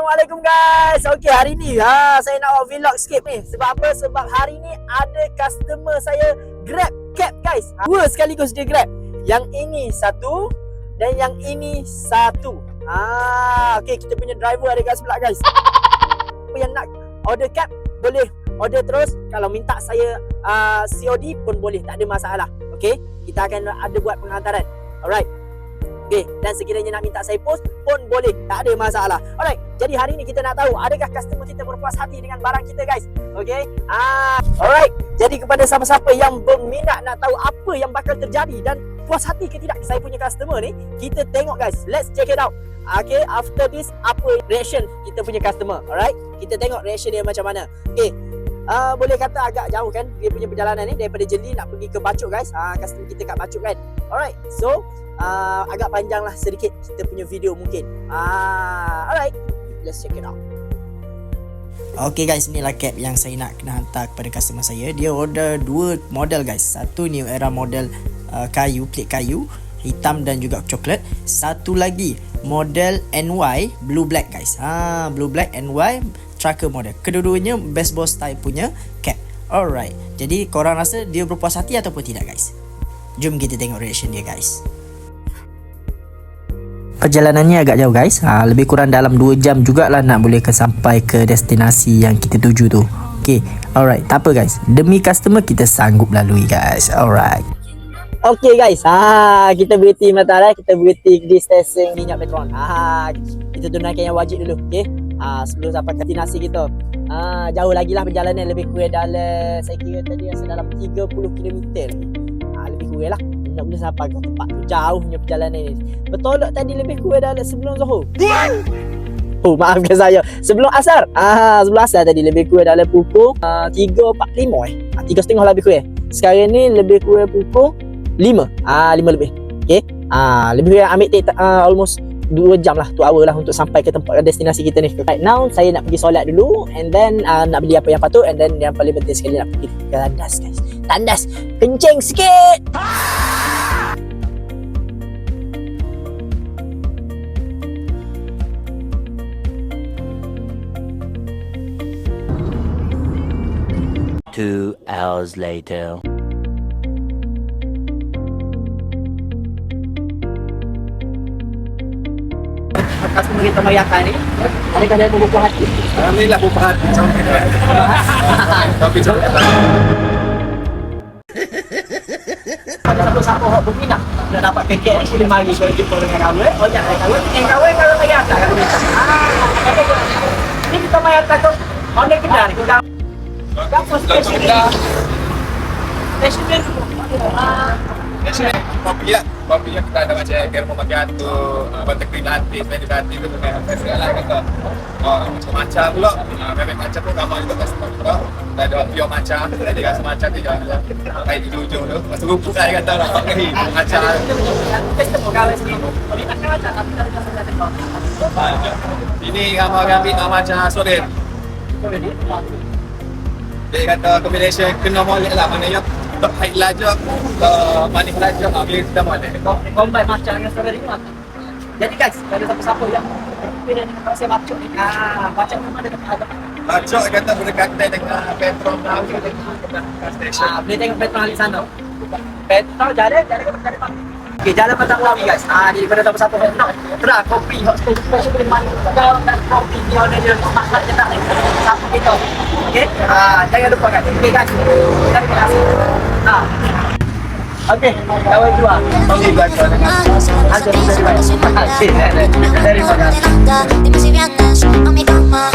Assalamualaikum guys. Okey, hari ni saya nak buat vlog sikit ni. Sebab apa? Sebab hari ni ada customer saya Grab Cab guys. Dua sekaligus dia Grab. Yang ini satu dan yang ini satu. Okey, kita punya driver ada kat sebelah guys. Apa yang nak order cab boleh order terus. Kalau minta saya COD pun boleh, tak ada masalah. Okey, kita akan ada buat penghantaran. Alright. Okay, dan sekiranya nak minta saya post pun boleh, tak ada masalah. Alright, jadi hari ni kita nak tahu adakah customer kita berpuas hati dengan barang kita guys. Okay, alright, jadi kepada siapa-siapa yang berminat nak tahu apa yang bakal terjadi dan puas hati ke tidak saya punya customer ni, kita tengok guys. Let's check it out. Okay, after this apa reaction kita punya customer. Alright, kita tengok reaction dia macam mana. Okay, boleh kata agak jauh kan dia punya perjalanan ni, daripada Jeli nak pergi ke Bachok guys. Customer kita kat Bachok kan. Alright, so agak panjang lah sedikit kita punya video mungkin. Alright, let's check it out. Okay guys, inilah cab yang saya nak kena hantar kepada customer saya. Dia order dua model guys. Satu new era model kayu, plate kayu hitam dan juga coklat. Satu lagi model NY blue black guys. Blue black NY trucker model. Kedua-duanya baseball style punya cab. Alright, jadi korang rasa dia berpuas hati ataupun tidak guys? Jom kita tengok reaction dia guys. Perjalanannya agak jauh guys, lebih kurang dalam 2 jam jugalah nak boleh sampai ke destinasi yang kita tuju tu. Okay, alright, tak apa guys, demi customer kita sanggup lalui guys. Alright. Okay guys, kita berhenti matahari, kita berhenti di stesen minyak Petron. Kita tunaikan yang wajib dulu, okay? Sebelum sampai ke destinasi kita. Jauh lagi lah perjalanan, lebih kurang dalam, saya kira tadi rasa dalam 30 km. Lebih kurang lah nak boleh sampai ke tempat tu. Jauhnya perjalanan ni. Betul tak tadi lebih kurang dalam sebelum Zuhur? Oh, maafkan saya, sebelum asar. Sebelum asar tadi lebih kurang dalam pukul 3.45 3.30 lebih kurang. Sekarang ni lebih kurang pukul 5 lebih. Okay, lebih kurang ambil almost 2 jam lah, 2 hour lah untuk sampai ke tempat destinasi kita ni. Right now saya nak pergi solat dulu, and then nak beli apa yang patut, and then yang paling penting sekali nak pergi ke tandas guys. Tandas kencing sikit. Two hours later. Customer kita Mayaka ni, adakah dia berpuas hati? Alhamdulillah berpuas hati. Tapi pada siapa-siapa yang berminat nak dapat paket ni, boleh mari ke jumpa dengan kawan. Oh jangan kawan kalau Mayaka kan. Ni kita Mayaka tu mana kedai ni? Apa stesen ni? Stesen ni Kopi kita ada macam kermo macchiato, bantek green latte, medium latte tu memang segala kata. Macam pula, memang macam tu ramai juga customer kita. Ada pure macam, ada rasa macam tu jangan kayak di ujung tu. Masuk rumput kan kata orang pakai macam. customer kalau sini. Boleh tak macam tapi tak ada. Ini ramai orang ambil macam sodet. Dia kata combination kena molek lah, mana yang high lajak, manis lajak, bila kita molek. Combine macam dengan strawberry ni macam. Jadi guys, ada siapa-siapa yang pilih dengan kawasan Bachok ni, macam mana dia ada? Bachok kata berdekatan dengan petrol Melawi dengan station. Boleh tengok petrol di sana. Petrol jalan ke Pak. Okey, jalan Padang Melawi guys. Jadi pada siapa-siapa yang nak try kopi hot special boleh mari dan kopi dia ada masak je tak ni. Siapa kita. Okey? Jangan lupa guys. Okey guys. Terima kasih. Okey, kawan dua. Okey, Bachok dengan ada dari Bachok. Okey, dari Bachok. Dime si vienes a mi cama.